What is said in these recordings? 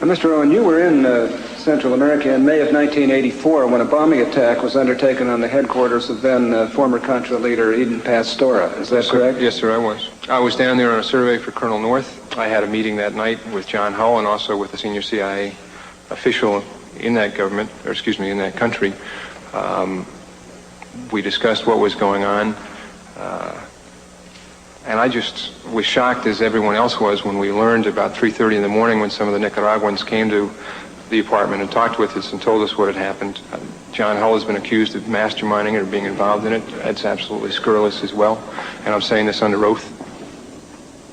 Mr. Owen, you were in Central America in May of 1984 when a bombing attack was undertaken on the headquarters of then former Contra leader Eden Pastora. Is that correct? Yes, sir, I was. I was down there on a survey for Colonel North. I had a meeting that night with John Hull and also with a senior CIA official in that government, or excuse me, in that country. We discussed what was going on. And I just was shocked, as everyone else was, when we learned about 3:30 in the morning when some of the Nicaraguans came to the apartment and talked with us and told us what had happened. John Hull has been accused of masterminding it or being involved in it. That's absolutely scurrilous as well, and I'm saying this under oath.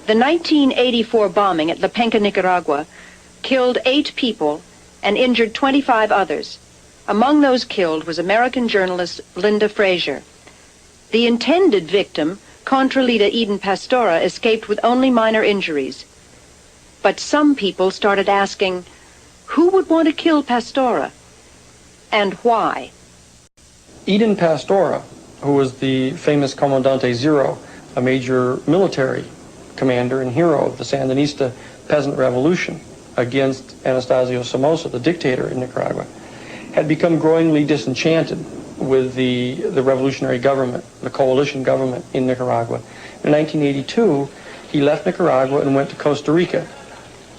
The 1984 bombing at La Penca, Nicaragua, killed 8 people and injured 25 others. Among those killed was American journalist Linda Frazier. The intended victim, Contra leader Eden Pastora, escaped with only minor injuries. But some people started asking, who would want to kill Pastora? And why? Eden Pastora, who was the famous Comandante Zero, a major military commander and hero of the Sandinista peasant revolution against Anastasio Somoza, the dictator in Nicaragua, had become growingly disenchanted with the revolutionary government, the coalition government in Nicaragua. In 1982, he left Nicaragua and went to Costa Rica.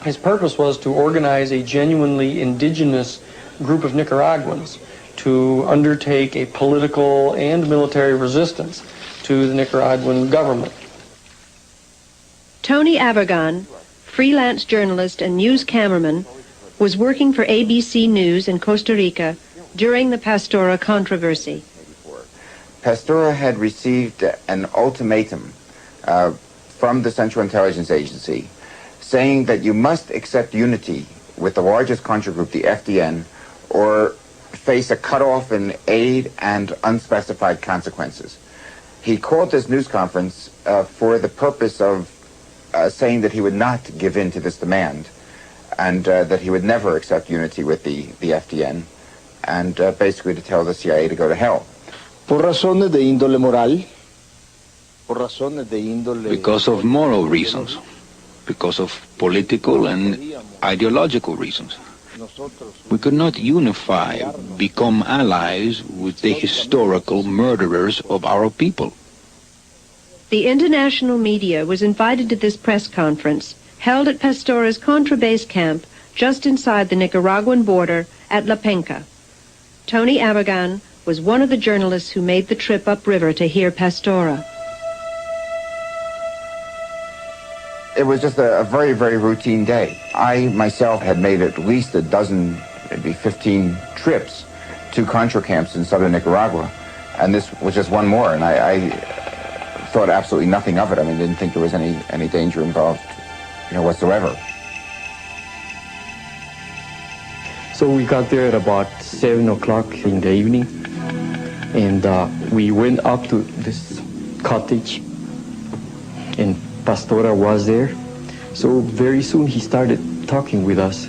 His purpose was to organize a genuinely indigenous group of Nicaraguans to undertake a political and military resistance to the Nicaraguan government. Tony Abergan, freelance journalist and news cameraman, was working for ABC News in Costa Rica during the Pastora controversy. Pastora had received an ultimatum from the Central Intelligence Agency saying that you must accept unity with the largest Contra group, the FDN, or face a cutoff in aid and unspecified consequences. He called this news conference for the purpose of saying that he would not give in to this demand and that he would never accept unity with the FDN, and basically to tell the CIA to go to hell. Because of moral reasons, because of political and ideological reasons. We could not unify, become allies with the historical murderers of our people. The international media was invited to this press conference held at Pastora's Contra base camp just inside the Nicaraguan border at La Penca. Tony Abergan was one of the journalists who made the trip upriver to hear Pastora. It was just a very, very routine day. I myself had made at least a dozen, maybe 15 trips to Contra camps in southern Nicaragua, and this was just one more, and I thought absolutely nothing of it. I mean, didn't think there was any danger involved, whatsoever. So we got there at about 7 o'clock in the evening, and we went up to this cottage, and Pastora was there. So very soon he started talking with us.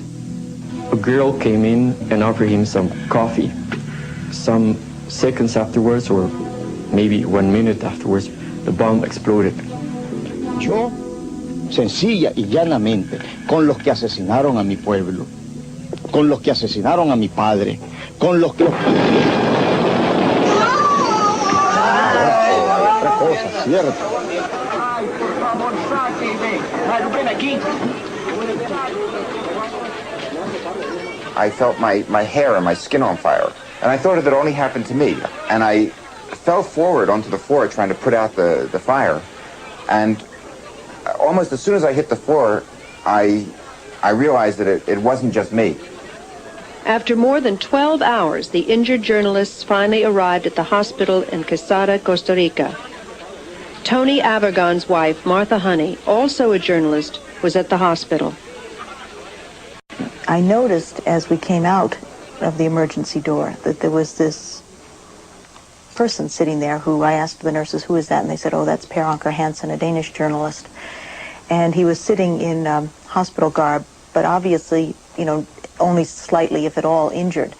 A girl came in and offered him some coffee. Some seconds afterwards, or maybe 1 minute afterwards, the bomb exploded. Yo, sencilla y llanamente, con los que asesinaron a mi pueblo, con los que asesinaron a mi padre, con los que... Otra cosa, cierto. I felt my hair and my skin on fire, and I thought it had only happened to me. And I fell forward onto the floor trying to put out the fire, and almost as soon as I hit the floor, I realized that it wasn't just me. After more than 12 hours, the injured journalists finally arrived at the hospital in Quesada, Costa Rica. Tony Abergan's wife, Martha Honey, also a journalist, was at the hospital. I noticed as we came out of the emergency door that there was this person sitting there who I asked the nurses, who is that? And they said, oh, that's Per Anker Hansen, a Danish journalist. And he was sitting in hospital garb, but obviously, only slightly, if at all, injured,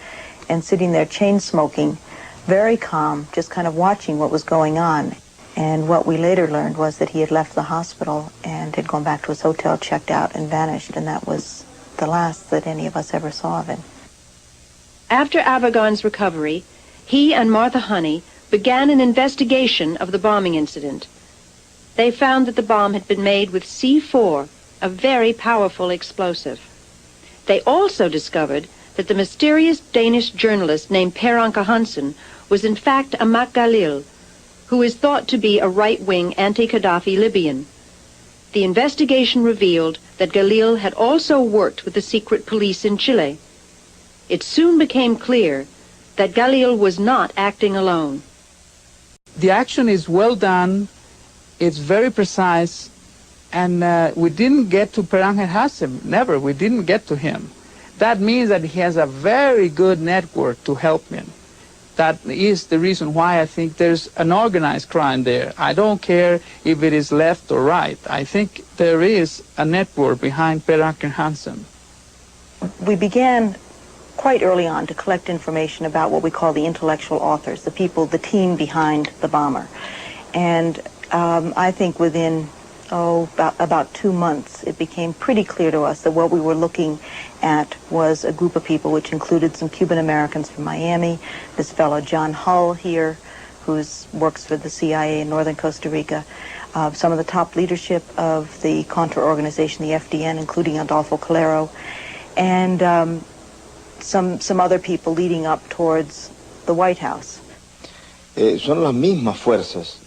and sitting there chain smoking, very calm, just kind of watching what was going on. And what we later learned was that he had left the hospital and had gone back to his hotel, checked out, and vanished, and that was the last that any of us ever saw of him. After Avagon's recovery, he and Martha Honey began an investigation of the bombing incident. They found that the bomb had been made with C4, a very powerful explosive. They also discovered that the mysterious Danish journalist named Per Anker Hansen was in fact a Makgalil, who is thought to be a right-wing anti-Gaddafi Libyan. The investigation revealed that Galil had also worked with the secret police in Chile. It soon became clear that Galil was not acting alone. The action is well done, it's very precise, and we didn't get to Per Anker Hansen, never, we didn't get to him. That means that he has a very good network to help him. That is the reason why I think there's an organized crime there. I don't care if it is left or right. I think there is a network behind Per Anker Hansen. We began quite early on to collect information about what we call the intellectual authors, the people, the team behind the bomber. And I think within about 2 months, it became pretty clear to us that what we were looking at was a group of people which included some Cuban Americans from Miami, this fellow John Hull here, who works for the CIA in northern Costa Rica, some of the top leadership of the Contra organization, the FDN, including Adolfo Calero, and some other people leading up towards the White House. Son las mismas fuerzas.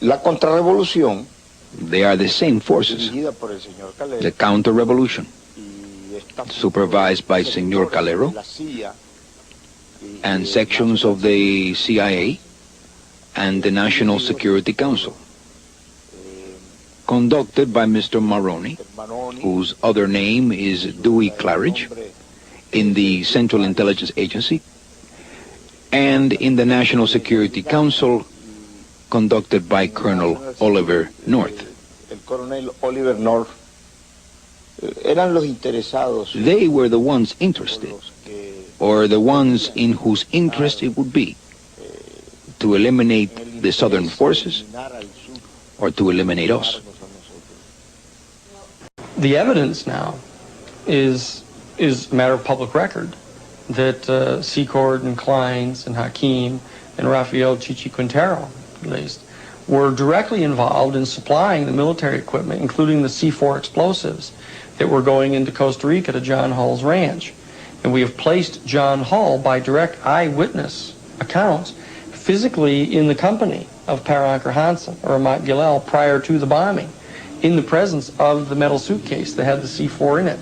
La contrarrevolución. They are the same forces. The counter-revolution, supervised by Senor Calero, and sections of the CIA and the National Security Council, conducted by Mr. Maroni, whose other name is Dewey Claridge, in the Central Intelligence Agency, and in the National Security Council, conducted by Colonel Oliver North. They were the ones interested, or the ones in whose interest it would be, to eliminate the Southern forces or to eliminate us. The evidence now is a matter of public record that Secord and Kleins and Hakim and Rafael Chichi Quintero, at least, were directly involved in supplying the military equipment, including the C4 explosives that were going into Costa Rica to John Hull's ranch. And we have placed John Hull, by direct eyewitness accounts, physically in the company of Per Anker Hansen or Amat Gilel prior to the bombing, in the presence of the metal suitcase that had the C4 in it.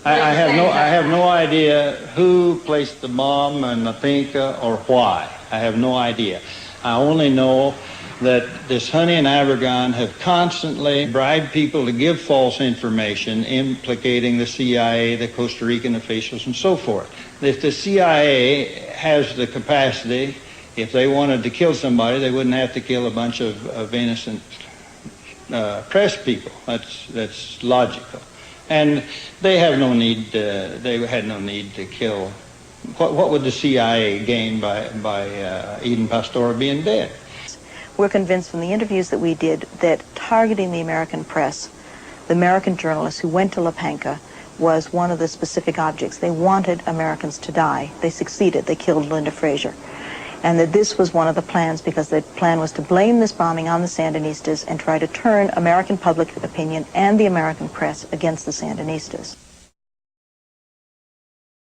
I have no idea who placed the bomb in La Pinca or why. I have no idea. I only know that this Honey and Avagon have constantly bribed people to give false information implicating the CIA, the Costa Rican officials, and so forth. If the CIA has the capacity, if they wanted to kill somebody, they wouldn't have to kill a bunch of innocent press people. That's logical. And they have no need. They had no need to kill. What would the CIA gain by Eden Pastora being dead? We're convinced from the interviews that we did that targeting the American press, the American journalists who went to La Panca, was one of the specific objects. They wanted Americans to die. They succeeded. They killed Linda Frazier. And that this was one of the plans, because the plan was to blame this bombing on the Sandinistas and try to turn American public opinion and the American press against the Sandinistas.